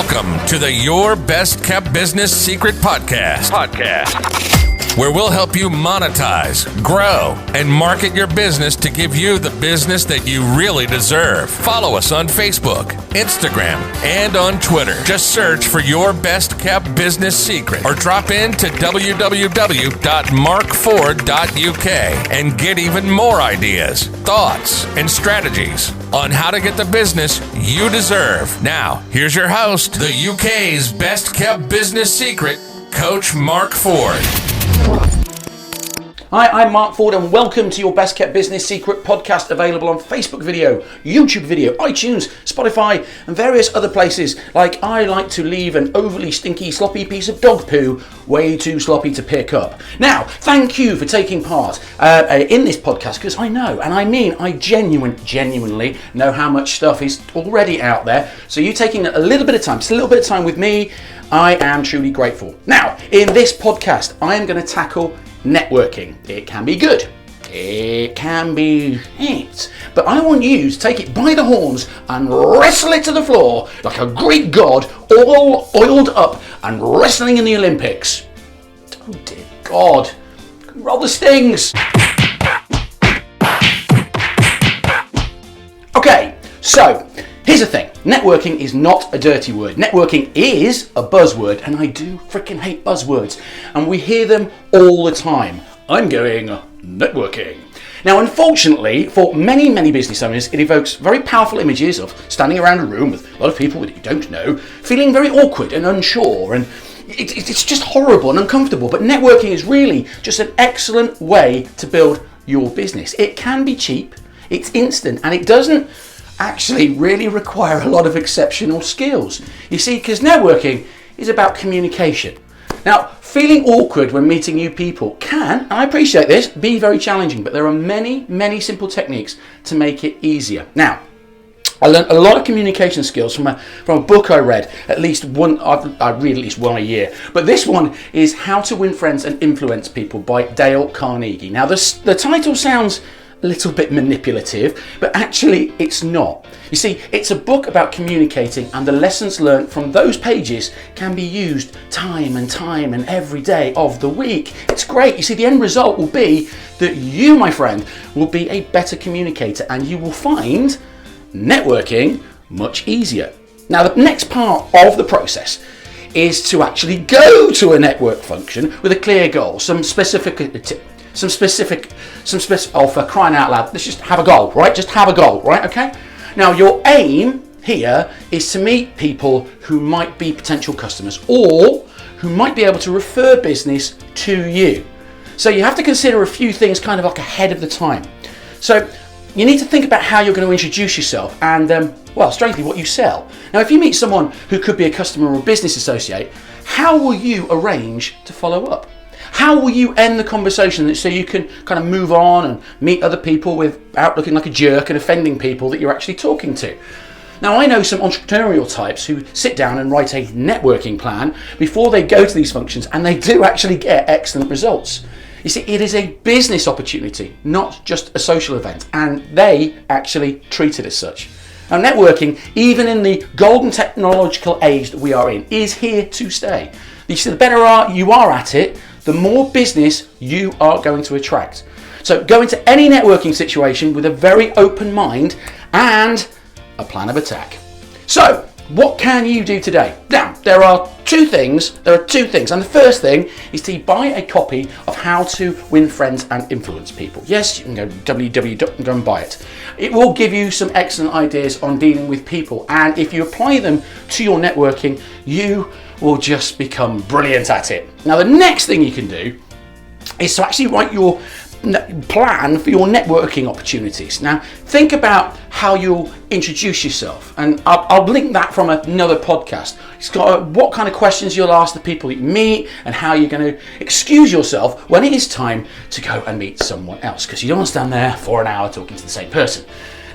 Welcome to the Your Best Kept Business Secret Podcast, where we'll help you monetize, grow, and market your business to give you the business that you really deserve. Follow us on Facebook, Instagram, and on Twitter. Just search for Your Best Kept Business Secret or drop in to www.markford.uk and get even more ideas, thoughts, and strategies on how to get the business you deserve. Now, here's your host, the UK's best kept business secret, Coach Mark Ford. Hi, I'm Mark Ford and welcome to your Best Kept Business Secret podcast, available on Facebook video, YouTube video, iTunes, Spotify and various other places. Like, I like to leave an overly stinky, sloppy piece of dog poo way too sloppy to pick up. Now, thank you for taking part in this podcast, because I know, and I mean I genuinely know how much stuff is already out there. So you taking a little bit of time, just a little bit of time with me, I am truly grateful. Now, in this podcast, I am going to tackle networking. It can be good, it can be shit, but I want you to take it by the horns and wrestle it to the floor like a Greek god, all oiled up and wrestling in the Olympics. Oh dear God, roll the stings. Okay, so here's the thing. Networking is not a dirty word. Networking is a buzzword, and I do freaking hate buzzwords. And we hear them all the time. I'm going networking. Now, unfortunately, for many business owners, it evokes very powerful images of standing around a room with a lot of people that you don't know, feeling very awkward and unsure, and it's just horrible and uncomfortable. But networking is really just an excellent way to build your business. It can be cheap, it's instant, and it doesn't actually really require a lot of exceptional skills. You see, because networking is about communication. Now, feeling awkward when meeting new people can, and I appreciate this, be very challenging, but there are many simple techniques to make it easier. Now, I learned a lot of communication skills from a book I read, I read at least one a year. But this one is How to Win Friends and Influence People by Dale Carnegie. Now, the title sounds a little bit manipulative, but actually it's not. You see, it's a book about communicating, and the lessons learned from those pages can be used time and every day of the week. It's great. You see, the end result will be that you, my friend, will be a better communicator, and you will find networking much easier. Now, the next part of the process is to actually go to a network function with a clear goal, oh, for crying out loud, let's just have a goal, right? Just have a goal, right? Okay? Now, your aim here is to meet people who might be potential customers or who might be able to refer business to you. So you have to consider a few things kind of like ahead of the time. So you need to think about how you're going to introduce yourself and, strangely, what you sell. Now, if you meet someone who could be a customer or business associate, how will you arrange to follow up? How will you end the conversation so you can kind of move on and meet other people without looking like a jerk and offending people that you're actually talking to? Now, I know some entrepreneurial types who sit down and write a networking plan before they go to these functions, and they do actually get excellent results. You see, it is a business opportunity, not just a social event, and they actually treat it as such. Now, networking, even in the golden technological age that we are in, is here to stay. You see, the better you are at it, the more business you are going to attract. So go into any networking situation with a very open mind and a plan of attack. So, what can you do today? Now, there are two things, and the first thing is to buy a copy of How to Win Friends and Influence People. Yes, you can go to www and go and buy it. It will give you some excellent ideas on dealing with people, and if you apply them to your networking, you will just become brilliant at it. Now, the next thing you can do is to actually write your plan for your networking opportunities. Now, think about how you'll introduce yourself, and I'll link that from another podcast. It's got what kind of questions you'll ask the people that you meet and how you're going to excuse yourself when it is time to go and meet someone else, because you don't want to stand there for an hour talking to the same person.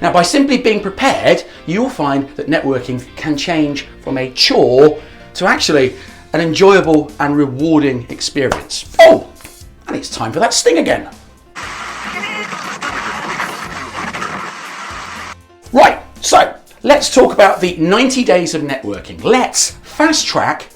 Now, by simply being prepared, you'll find that networking can change from a chore to actually an enjoyable and rewarding experience. Oh, and it's time for that sting again. Right, so let's talk about the 90 days of networking. Let's fast track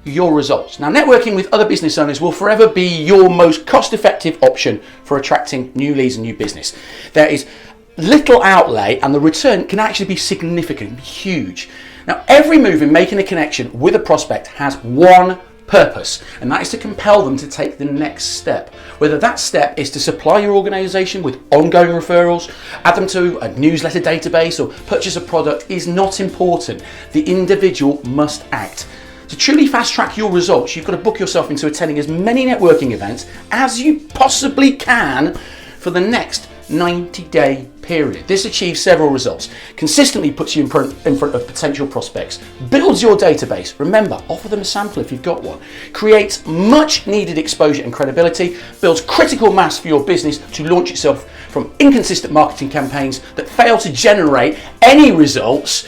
your results. Now, networking with other business owners will forever be your most cost-effective option for attracting new leads and new business. There is little outlay and the return can actually be significant, huge. Now, every move in making a connection with a prospect has one purpose, and that is to compel them to take the next step. Whether that step is to supply your organization with ongoing referrals, add them to a newsletter database, or purchase a product is not important. The individual must act. To truly fast track your results, you've got to book yourself into attending as many networking events as you possibly can for the next 90-day period. This achieves several results. Consistently puts you in front of potential prospects, builds your database. Remember, offer them a sample if you've got one. Creates much needed exposure and credibility, builds critical mass for your business to launch itself from inconsistent marketing campaigns that fail to generate any results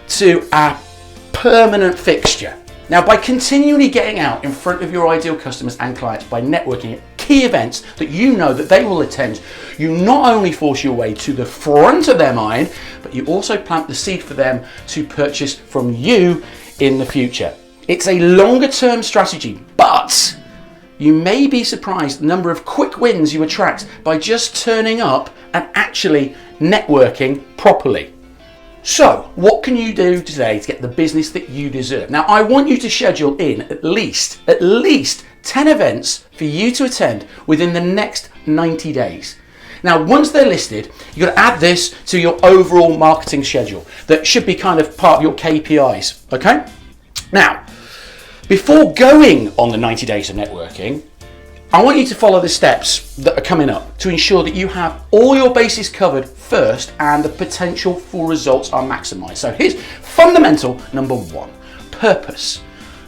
to a permanent fixture. Now, by continually getting out in front of your ideal customers and clients by networking at key events that you know that they will attend, you not only force your way to the front of their mind, but you also plant the seed for them to purchase from you in the future. It's a longer term strategy, but you may be surprised the number of quick wins you attract by just turning up and actually networking properly. So, what can you do today to get the business that you deserve? Now, I want you to schedule in at least 10 events for you to attend within the next 90 days. Now, once they're listed, you've got to add this to your overall marketing schedule. That should be kind of part of your KPIs, okay? Now, before going on the 90 days of networking, I want you to follow the steps that are coming up to ensure that you have all your bases covered first and the potential for results are maximized. So here's fundamental number one, purpose.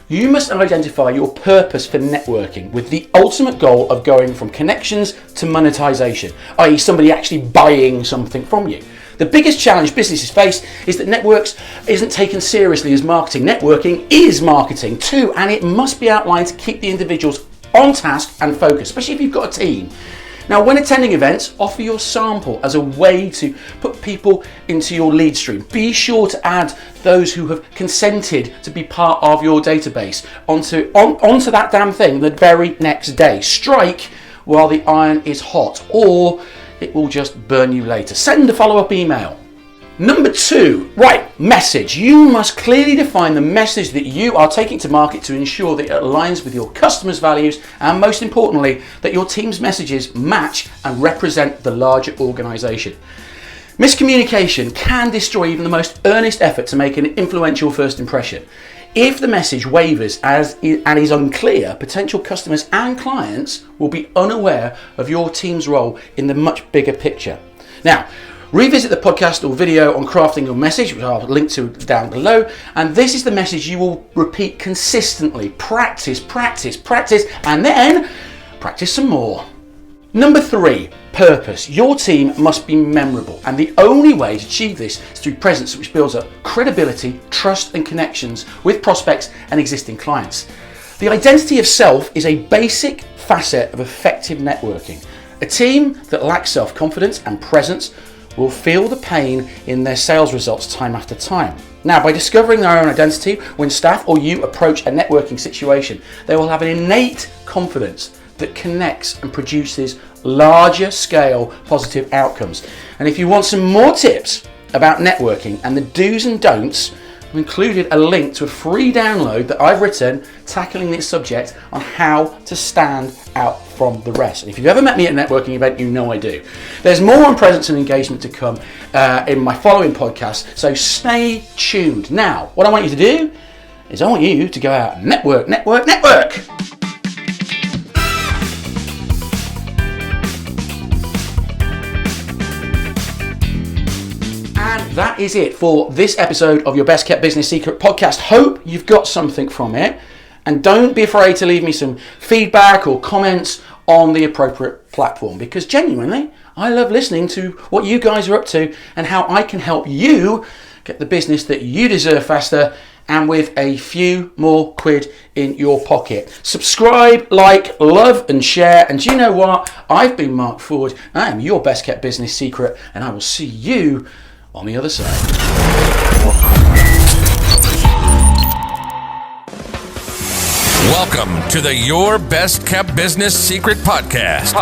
You must identify your purpose for networking with the ultimate goal of going from connections to monetization, i.e. somebody actually buying something from you. The biggest challenge businesses face is that networks isn't taken seriously as marketing. Networking is marketing too, and it must be outlined to keep the individuals on task and focused, especially if you've got a team. Now, when attending events, offer your sample as a way to put people into your lead stream. Be sure to add those who have consented to be part of your database onto that damn thing the very next day. Strike while the iron is hot, or it will just burn you later. Send a follow-up email. Number two, message. You must clearly define the message that you are taking to market to ensure that it aligns with your customers' values and, most importantly, that your team's messages match and represent the larger organization. Miscommunication can destroy even the most earnest effort to make an influential first impression. If the message wavers and is unclear, potential customers and clients will be unaware of your team's role in the much bigger picture. Now, revisit the podcast or video on crafting your message, which I'll link to down below, and this is the message you will repeat consistently. Practice, and then practice some more. Number three, purpose. Your team must be memorable, and the only way to achieve this is through presence, which builds up credibility, trust, and connections with prospects and existing clients. The identity of self is a basic facet of effective networking. A team that lacks self-confidence and presence will feel the pain in their sales results time after time. Now, by discovering their own identity, when staff or you approach a networking situation, they will have an innate confidence that connects and produces larger scale positive outcomes. And if you want some more tips about networking and the do's and don'ts, I've included a link to a free download that I've written tackling this subject on how to stand out from the rest. And if you've ever met me at a networking event, you know I do. There's more on presence and engagement to come in my following podcast, so stay tuned. Now, what I want you to do is I want you to go out and network. That is it for this episode of your Best Kept Business Secret podcast. Hope you've got something from it, and don't be afraid to leave me some feedback or comments on the appropriate platform, because genuinely I love listening to what you guys are up to and how I can help you get the business that you deserve faster and with a few more quid in your pocket. Subscribe, like, love and share, and do you know what? I've been Mark Ford. I am your Best Kept Business Secret, and I will see you on the other side. Welcome to the Your Best Kept Business Secret Podcast,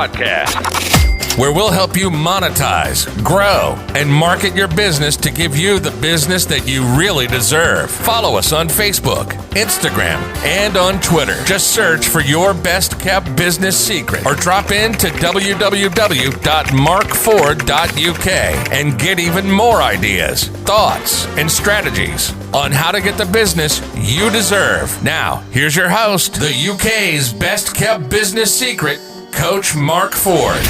where we'll help you monetize, grow, and market your business to give you the business that you really deserve. Follow us on Facebook, Instagram, and on Twitter. Just search for Your Best Kept Business Secret or drop in to www.markford.uk and get even more ideas, thoughts, and strategies on how to get the business you deserve. Now, here's your host, the UK's best kept business secret, Coach Mark Ford.